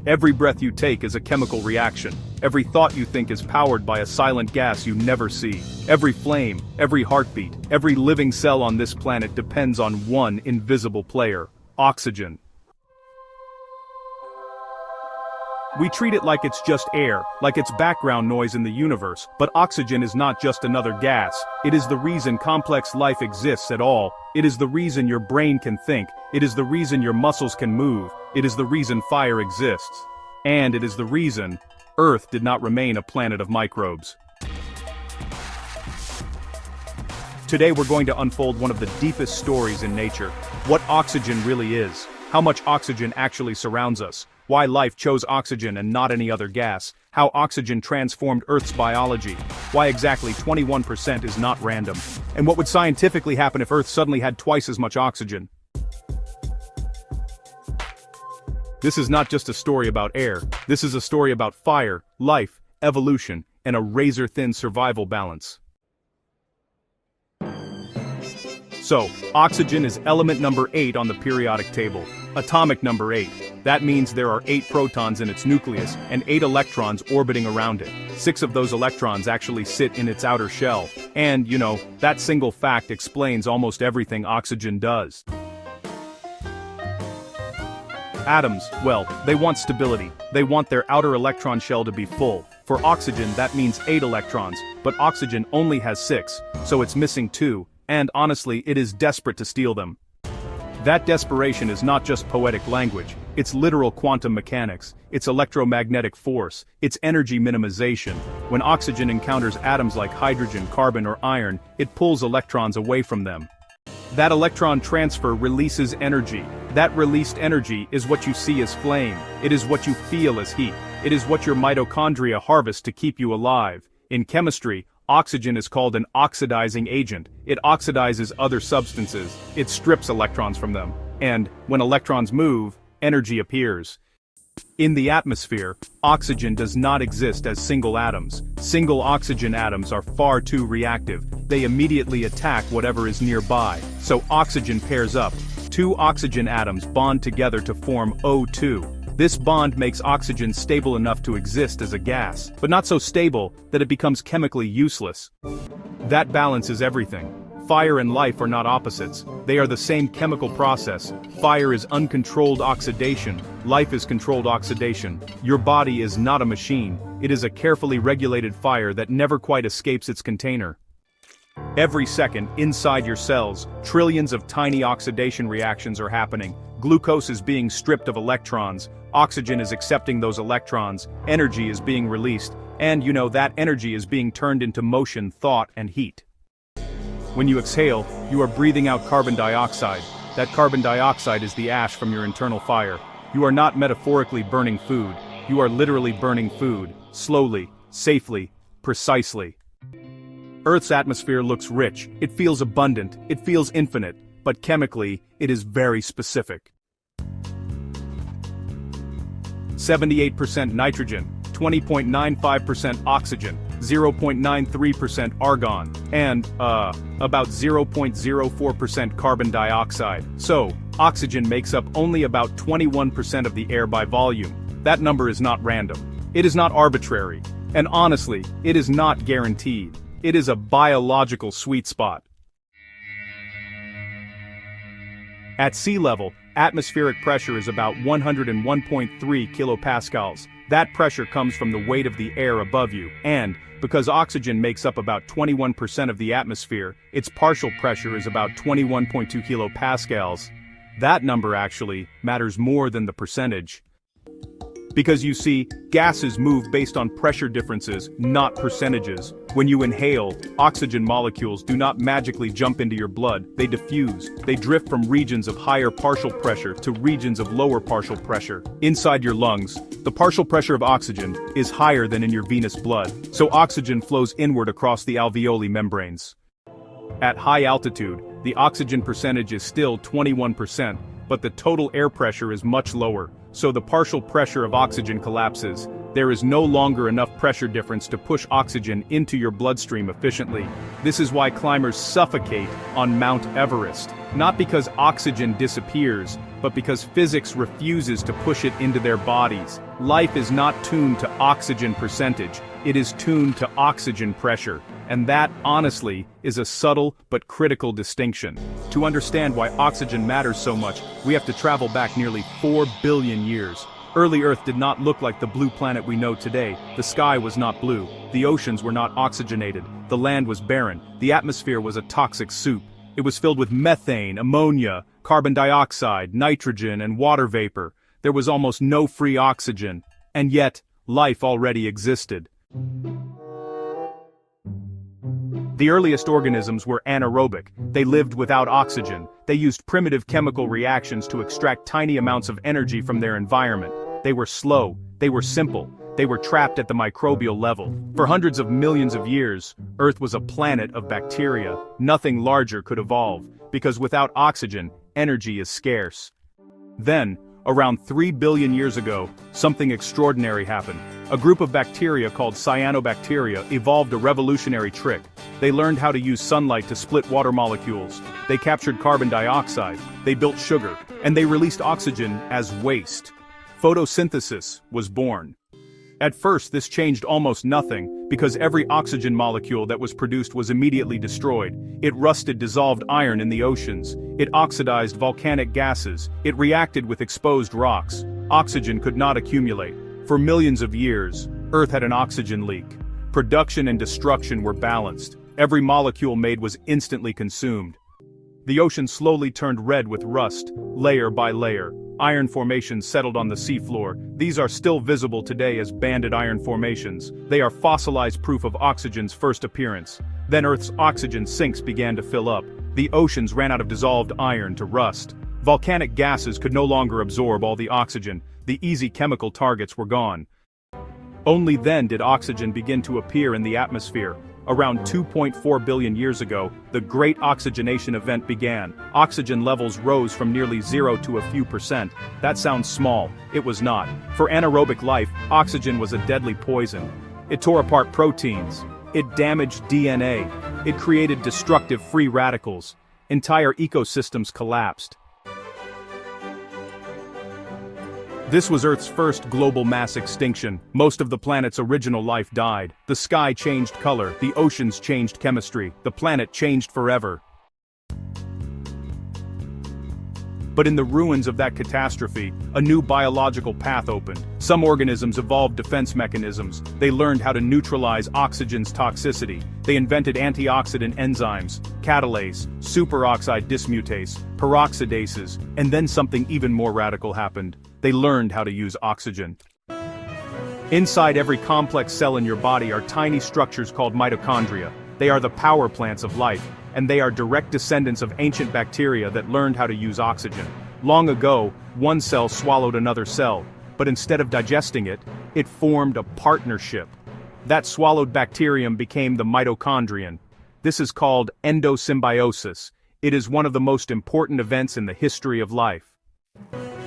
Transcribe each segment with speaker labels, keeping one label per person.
Speaker 1: Every breath you take is a chemical reaction. Every thought you think is powered by a silent gas you never see. Every flame, every heartbeat, every living cell on this planet depends on one invisible player: oxygen. We treat it like it's just air, like it's background noise in the universe, but oxygen is not just another gas. It is the reason complex life exists at all. It is the reason your brain can think. It is the reason your muscles can move. It is the reason fire exists. And it is the reason Earth did not remain a planet of microbes. Today we're going to unfold one of the deepest stories in nature: what oxygen really is, how much oxygen actually surrounds us, why life chose oxygen and not any other gas, how oxygen transformed Earth's biology, why exactly 21% is not random, and what would scientifically happen if Earth suddenly had twice as much oxygen. This is not just a story about air, this is a story about fire, life, evolution, and a razor-thin survival balance. So, oxygen is element number 8 on the periodic table. Atomic number 8. That means there are 8 protons in its nucleus and 8 electrons orbiting around it. 6 of those electrons actually sit in its outer shell. And, that single fact explains almost everything oxygen does. Atoms, well, they want stability. They want their outer electron shell to be full. For oxygen, that means 8 electrons, but oxygen only has 6, so it's missing 2. And honestly, it is desperate to steal them. That desperation is not just poetic language, it's literal quantum mechanics, it's electromagnetic force, it's energy minimization. When oxygen encounters atoms like hydrogen, carbon, or iron, it pulls electrons away from them. That electron transfer releases energy. That released energy is what you see as flame, it is what you feel as heat, it is what your mitochondria harvest to keep you alive. In chemistry, oxygen is called an oxidizing agent. It oxidizes other substances. It strips electrons from them. And, when electrons move, energy appears. In the atmosphere, oxygen does not exist as single atoms. Single oxygen atoms are far too reactive. They immediately attack whatever is nearby. So oxygen pairs up. 2 oxygen atoms bond together to form O2. This bond makes oxygen stable enough to exist as a gas, but not so stable that it becomes chemically useless. That balance is everything. Fire and life are not opposites. They are the same chemical process. Fire is uncontrolled oxidation. Life is controlled oxidation. Your body is not a machine. It is a carefully regulated fire that never quite escapes its container. Every second, inside your cells, trillions of tiny oxidation reactions are happening. Glucose is being stripped of electrons, oxygen is accepting those electrons, energy is being released, and that energy is being turned into motion, thought, and heat. When you exhale, you are breathing out carbon dioxide. That carbon dioxide is the ash from your internal fire. You are not metaphorically burning food, you are literally burning food, slowly, safely, precisely. Earth's atmosphere looks rich, it feels abundant, it feels infinite, but chemically, it is very specific. 78% nitrogen, 20.95% oxygen, 0.93% argon, and, about 0.04% carbon dioxide. So, oxygen makes up only about 21% of the air by volume. That number is not random. It is not arbitrary. And honestly, it is not guaranteed. It is a biological sweet spot. At sea level, atmospheric pressure is about 101.3 kilopascals. That pressure comes from the weight of the air above you, and, because oxygen makes up about 21% of the atmosphere, its partial pressure is about 21.2 kilopascals. That number actually matters more than the percentage. Because you see, gases move based on pressure differences, not percentages. When you inhale, oxygen molecules do not magically jump into your blood, they diffuse. They drift from regions of higher partial pressure to regions of lower partial pressure. Inside your lungs, the partial pressure of oxygen is higher than in your venous blood, so oxygen flows inward across the alveoli membranes. At high altitude, the oxygen percentage is still 21%, but the total air pressure is much lower. So the partial pressure of oxygen collapses. there is no longer enough pressure difference to push oxygen into your bloodstream efficiently. This is why climbers suffocate on Mount Everest. Not because oxygen disappears, but because physics refuses to push it into their bodies. Life is not tuned to oxygen percentage, it is tuned to oxygen pressure. And that, honestly, is a subtle but critical distinction. To understand why oxygen matters so much, we have to travel back nearly 4 billion years. Early Earth did not look like the blue planet we know today. The sky was not blue, the oceans were not oxygenated, the land was barren, the atmosphere was a toxic soup. It was filled with methane, ammonia, carbon dioxide, nitrogen, and water vapor. There was almost no free oxygen. And yet, life already existed. The earliest organisms were anaerobic. They lived without oxygen. They used primitive chemical reactions to extract tiny amounts of energy from their environment. They were slow. They were simple. They were trapped at the microbial level. For hundreds of millions of years, Earth was a planet of bacteria. Nothing larger could evolve, because without oxygen, energy is scarce. Then, around 3 billion years ago, something extraordinary happened. A group of bacteria called cyanobacteria evolved a revolutionary trick. They learned how to use sunlight to split water molecules. They captured carbon dioxide, they built sugar, and they released oxygen as waste. Photosynthesis was born. At first, this changed almost nothing, because every oxygen molecule that was produced was immediately destroyed. It rusted dissolved iron in the oceans. It oxidized volcanic gases. It reacted with exposed rocks. Oxygen could not accumulate. For millions of years, Earth had an oxygen leak. Production and destruction were balanced. Every molecule made was instantly consumed. The ocean slowly turned red with rust, layer by layer. Iron formations settled on the seafloor. These are still visible today as banded iron formations. They are fossilized proof of oxygen's first appearance. Then Earth's oxygen sinks began to fill up. The oceans ran out of dissolved iron to rust. Volcanic gases could no longer absorb all the oxygen. The easy chemical targets were gone. Only then did oxygen begin to appear in the atmosphere. Around 2.4 billion years ago, the Great Oxygenation Event began. Oxygen levels rose from nearly zero to a few percent. That sounds small. It was not. For anaerobic life, oxygen was a deadly poison. It tore apart proteins. It damaged DNA. It created destructive free radicals. Entire ecosystems collapsed. This was Earth's first global mass extinction. Most of the planet's original life died. The sky changed color, the oceans changed chemistry, the planet changed forever. But in the ruins of that catastrophe, a new biological path opened. Some organisms evolved defense mechanisms. They learned how to neutralize oxygen's toxicity. They invented antioxidant enzymes, catalase, superoxide dismutase, peroxidases, and then something even more radical happened. They learned how to use oxygen. Inside every complex cell in your body are tiny structures called mitochondria. They are the power plants of life, and they are direct descendants of ancient bacteria that learned how to use oxygen. Long ago, one cell swallowed another cell, but instead of digesting it, it formed a partnership. That swallowed bacterium became the mitochondrion. This is called endosymbiosis. It is one of the most important events in the history of life.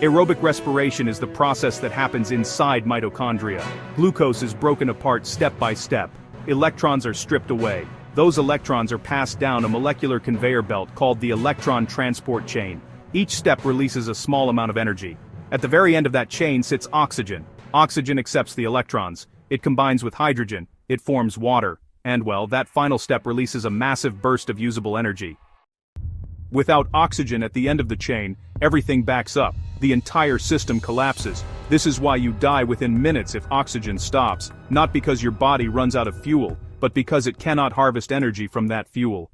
Speaker 1: Aerobic respiration is the process that happens inside mitochondria. Glucose is broken apart step by step. Electrons are stripped away. Those electrons are passed down a molecular conveyor belt called the electron transport chain. Each step releases a small amount of energy. At the very end of that chain sits oxygen. Oxygen accepts the electrons. It combines with hydrogen. It forms water. And well, that final step releases a massive burst of usable energy. Without oxygen at the end of the chain, everything backs up. The entire system collapses. This is why you die within minutes if oxygen stops, not because your body runs out of fuel, but because it cannot harvest energy from that fuel.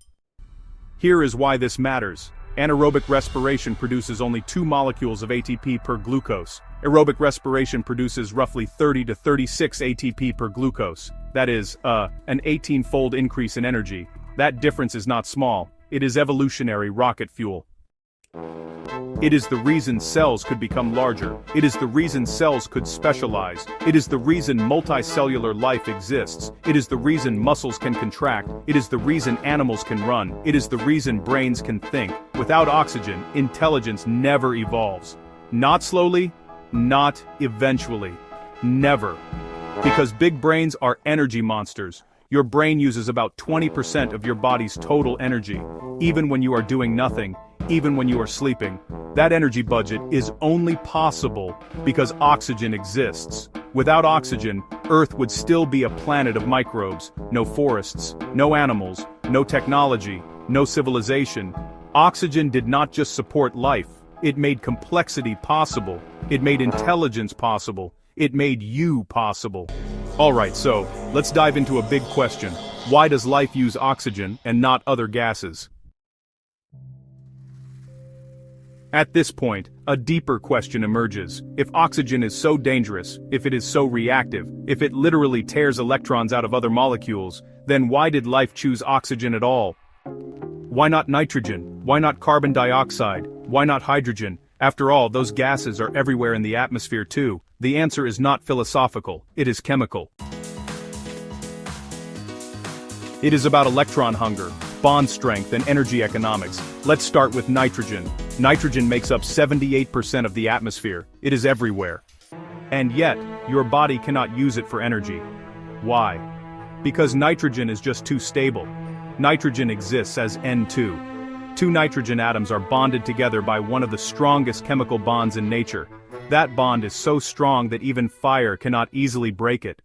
Speaker 1: Here is why this matters. Anaerobic respiration produces only 2 molecules of ATP per glucose. Aerobic respiration produces roughly 30 to 36 ATP per glucose. That is, an 18-fold increase in energy. That difference is not small. It is evolutionary rocket fuel. It is the reason cells could become larger. It is the reason cells could specialize. It is the reason multicellular life exists. It is the reason muscles can contract. It is the reason animals can run. It is the reason brains can think. Without oxygen, intelligence never evolves. Not slowly, not eventually. Never. Because big brains are energy monsters. Your brain uses about 20% of your body's total energy, even when you are doing nothing, even when you are sleeping. That energy budget is only possible because oxygen exists. Without oxygen, Earth would still be a planet of microbes, no forests, no animals, no technology, no civilization. Oxygen did not just support life, it made complexity possible, it made intelligence possible, it made you possible. Alright, so, let's dive into a big question. Why does life use oxygen and not other gases? At this point, a deeper question emerges. If oxygen is so dangerous, if it is so reactive, if it literally tears electrons out of other molecules, then why did life choose oxygen at all? Why not nitrogen? Why not carbon dioxide? Why not hydrogen? After all, those gases are everywhere in the atmosphere too. The answer is not philosophical, it is chemical. It is about electron hunger, bond strength, and energy economics. Let's start with nitrogen. Nitrogen makes up 78% of the atmosphere. It is everywhere. And yet, your body cannot use it for energy. Why? Because nitrogen is just too stable. Nitrogen exists as N2. Two nitrogen atoms are bonded together by one of the strongest chemical bonds in nature. That bond is so strong that even fire cannot easily break it.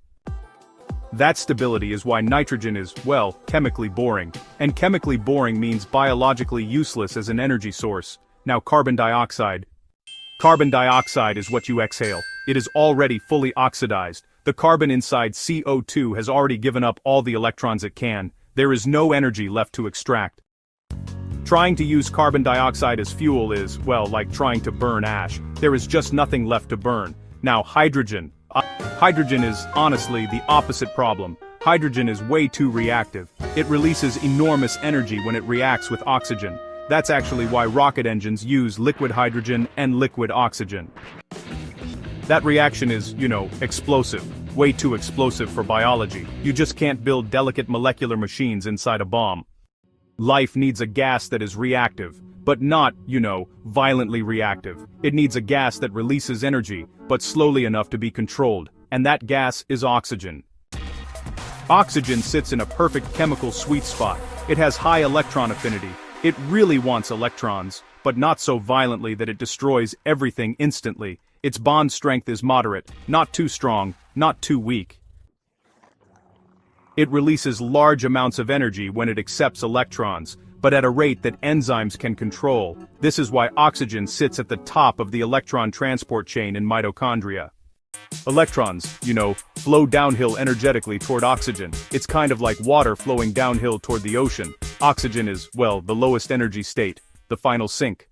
Speaker 1: That stability is why nitrogen is, well, chemically boring. And chemically boring means biologically useless as an energy source. Now carbon dioxide. Carbon dioxide is what you exhale. It is already fully oxidized. The carbon inside CO2 has already given up all the electrons it can. There is no energy left to extract. Trying to use carbon dioxide as fuel is, well, like trying to burn ash. There is just nothing left to burn. Now hydrogen. Hydrogen is, honestly, the opposite problem. Hydrogen is way too reactive. It releases enormous energy when it reacts with oxygen. That's actually why rocket engines use liquid hydrogen and liquid oxygen. That reaction is, explosive. Way too explosive for biology. You just can't build delicate molecular machines inside a bomb. Life needs a gas that is reactive, but not, violently reactive. It needs a gas that releases energy, but slowly enough to be controlled, and that gas is oxygen. Oxygen sits in a perfect chemical sweet spot. It has high electron affinity. It really wants electrons, but not so violently that it destroys everything instantly. Its bond strength is moderate, not too strong, not too weak. It releases large amounts of energy when it accepts electrons, but at a rate that enzymes can control. This is why oxygen sits at the top of the electron transport chain in mitochondria. Electrons, flow downhill energetically toward oxygen. It's kind of like water flowing downhill toward the ocean. Oxygen is, well, the lowest energy state, the final sink.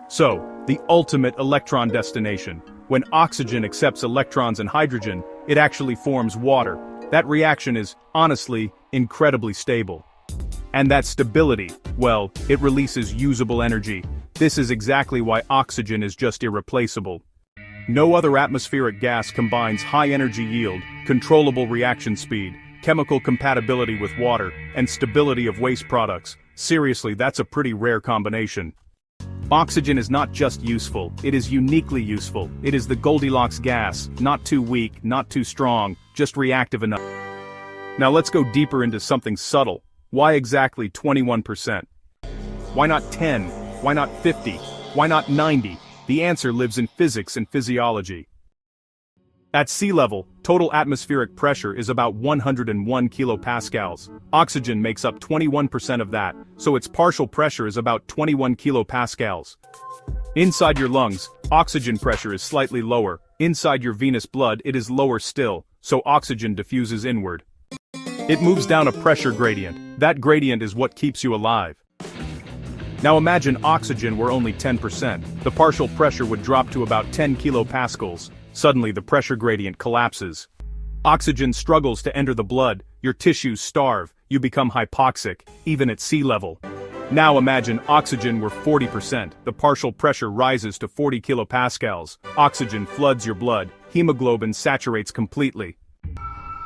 Speaker 1: So, the ultimate electron destination. When oxygen accepts electrons and hydrogen, it actually forms water. That reaction is, honestly, incredibly stable. And that stability, well, it releases usable energy. This is exactly why oxygen is just irreplaceable. No other atmospheric gas combines high energy yield, controllable reaction speed, chemical compatibility with water, and stability of waste products. Seriously, that's a pretty rare combination. Oxygen is not just useful, it is uniquely useful. It is the Goldilocks gas, not too weak, not too strong, just reactive enough. Now let's go deeper into something subtle. Why exactly 21%? Why not 10? Why not 50? Why not 90? The answer lives in physics and physiology. At sea level, total atmospheric pressure is about 101 kilopascals. Oxygen makes up 21% of that, so its partial pressure is about 21 kilopascals. Inside your lungs, oxygen pressure is slightly lower. Inside your venous blood, it is lower still, so oxygen diffuses inward. It moves down a pressure gradient. That gradient is what keeps you alive. Now imagine oxygen were only 10%. The partial pressure would drop to about 10 kilopascals. Suddenly the pressure gradient collapses. Oxygen struggles to enter the blood, your tissues starve, you become hypoxic, even at sea level. Now imagine oxygen were 40%, the partial pressure rises to 40 kilopascals, oxygen floods your blood, hemoglobin saturates completely.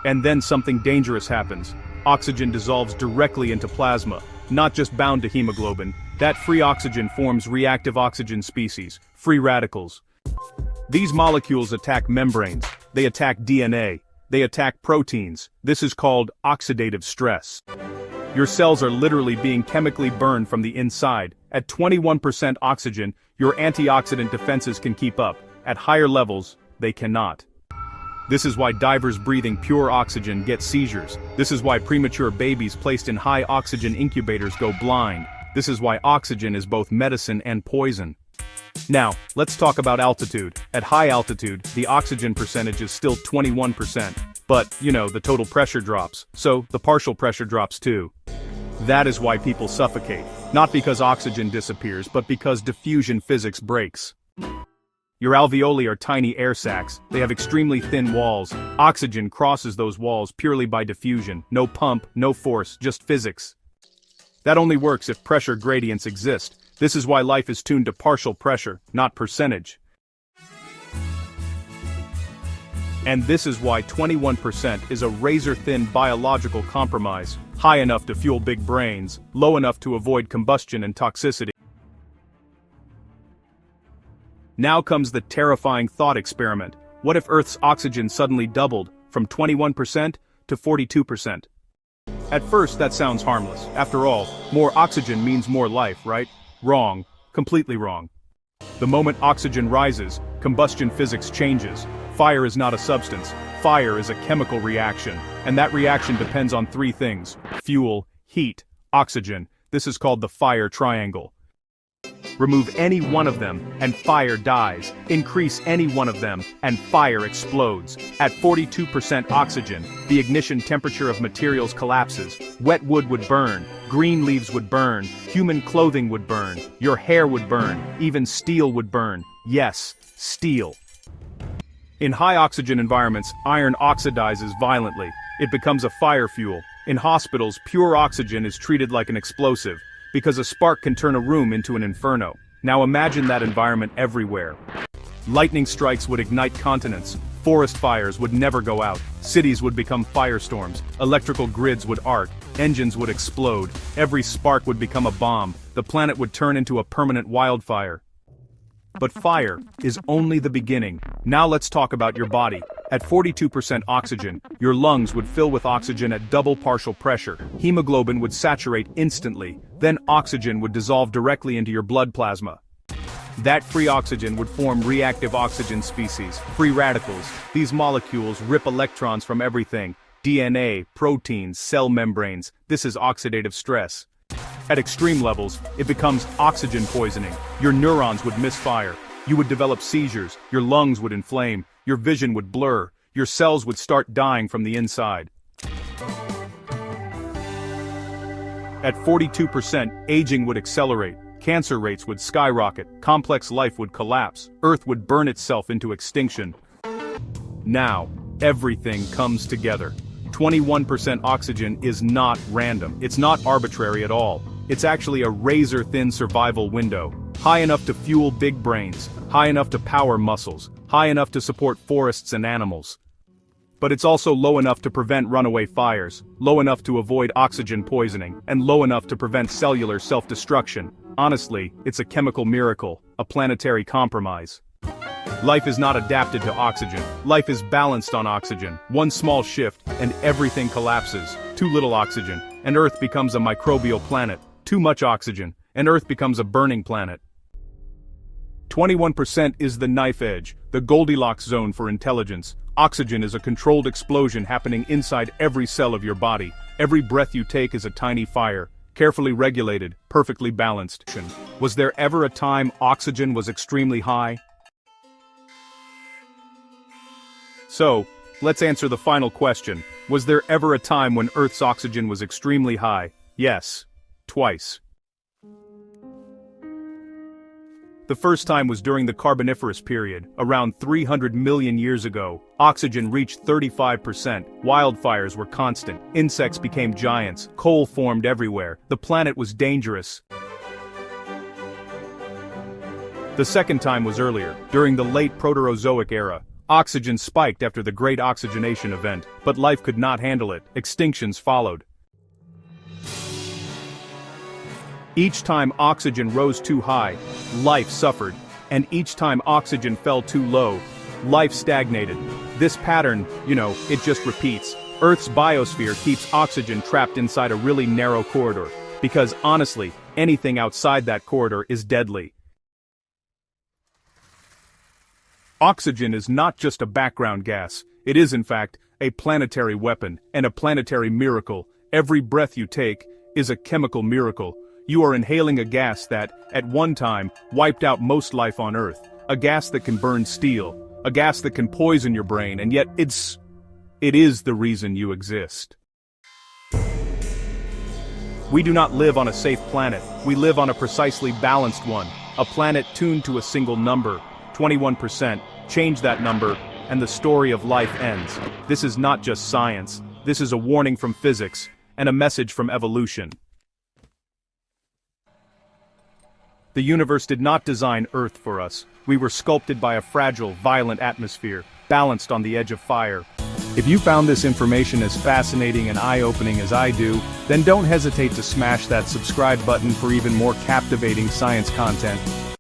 Speaker 1: And then something dangerous happens. Oxygen dissolves directly into plasma, not just bound to hemoglobin. That free oxygen forms reactive oxygen species, free radicals. These molecules attack membranes, they attack DNA. They attack proteins. This is called oxidative stress. Your cells are literally being chemically burned from the inside. At 21% oxygen, your antioxidant defenses can keep up. At higher levels, they cannot. This is why divers breathing pure oxygen get seizures. This is why premature babies placed in high oxygen incubators go blind. This is why oxygen is both medicine and poison. Now, let's talk about altitude. At high altitude, the oxygen percentage is still 21%. But, the total pressure drops, so the partial pressure drops too. That is why people suffocate. Not because oxygen disappears, but because diffusion physics breaks. Your alveoli are tiny air sacs. They have extremely thin walls. Oxygen crosses those walls purely by diffusion. No pump, no force, just physics. That only works if pressure gradients exist. This is why life is tuned to partial pressure, not percentage. And this is why 21% is a razor-thin biological compromise, high enough to fuel big brains, low enough to avoid combustion and toxicity. Now comes the terrifying thought experiment. What if Earth's oxygen suddenly doubled, from 21% to 42%? At first that sounds harmless. After all, more oxygen means more life, right? Wrong. Completely wrong. The moment oxygen rises, combustion physics changes. Fire is not a substance. Fire is a chemical reaction. And that reaction depends on three things: fuel, heat, oxygen. This is called the fire triangle. Remove any one of them, and fire dies. Increase any one of them, and fire explodes. At 42% oxygen, the ignition temperature of materials collapses. Wet wood would burn, green leaves would burn, human clothing would burn, your hair would burn, even steel would burn. Yes, steel. In high oxygen environments, iron oxidizes violently. It becomes a fire fuel. In hospitals, pure oxygen is treated like an explosive, because a spark can turn a room into an inferno. Now imagine that environment everywhere. Lightning strikes would ignite continents. Forest fires would never go out. Cities would become firestorms. Electrical grids would arc. Engines would explode. Every spark would become a bomb. The planet would turn into a permanent wildfire. But fire is only the beginning. Now let's talk about your body. At 42% oxygen, your lungs would fill with oxygen at double partial pressure. Hemoglobin would saturate instantly. Then oxygen would dissolve directly into your blood plasma. That free oxygen would form reactive oxygen species, free radicals. These molecules rip electrons from everything: DNA, proteins, cell membranes. This is oxidative stress. At extreme levels, it becomes oxygen poisoning. Your neurons would misfire. You would develop seizures. Your lungs would inflame. Your vision would blur. Your cells would start dying from the inside. At 42%, aging would accelerate. Cancer rates would skyrocket. Complex life would collapse. Earth would burn itself into extinction. Now, everything comes together. 21% oxygen is not random. It's not arbitrary at all. It's actually a razor-thin survival window. High enough to fuel big brains, high enough to power muscles, high enough to support forests and animals. But it's also low enough to prevent runaway fires, low enough to avoid oxygen poisoning, and low enough to prevent cellular self-destruction. Honestly, it's a chemical miracle, a planetary compromise. Life is not adapted to oxygen. Life is balanced on oxygen. One small shift, and everything collapses. Too little oxygen, and Earth becomes a microbial planet. Too much oxygen, and Earth becomes a burning planet. 21% is the knife edge, the Goldilocks zone for intelligence. Oxygen is a controlled explosion happening inside every cell of your body. Every breath you take is a tiny fire, carefully regulated, perfectly balanced. Was there ever a time oxygen was extremely high? So, let's answer the final question. Was there ever a time when Earth's oxygen was extremely high? Yes. Twice. The first time was during the Carboniferous period, around 300 million years ago. Oxygen reached 35%, wildfires were constant, insects became giants, coal formed everywhere, the planet was dangerous. The second time was earlier, during the late Proterozoic era. Oxygen spiked after the Great Oxygenation Event, but life could not handle it. Extinctions followed. Each time oxygen rose too high, life suffered, and each time oxygen fell too low, life stagnated. This pattern, it just repeats. Earth's biosphere keeps oxygen trapped inside a really narrow corridor, because honestly, anything outside that corridor is deadly. Oxygen is not just a background gas, it is in fact, a planetary weapon, and a planetary miracle. Every breath you take is a chemical miracle. You are inhaling a gas that, at one time, wiped out most life on Earth. A gas that can burn steel. A gas that can poison your brain, and yet it is the reason you exist. We do not live on a safe planet. We live on a precisely balanced one. A planet tuned to a single number, 21%. Change that number, and the story of life ends. This is not just science. This is a warning from physics, and a message from evolution. The universe did not design Earth for us. We were sculpted by a fragile, violent atmosphere, balanced on the edge of fire. If you found this information as fascinating and eye-opening as I do, then don't hesitate to smash that subscribe button for even more captivating science content.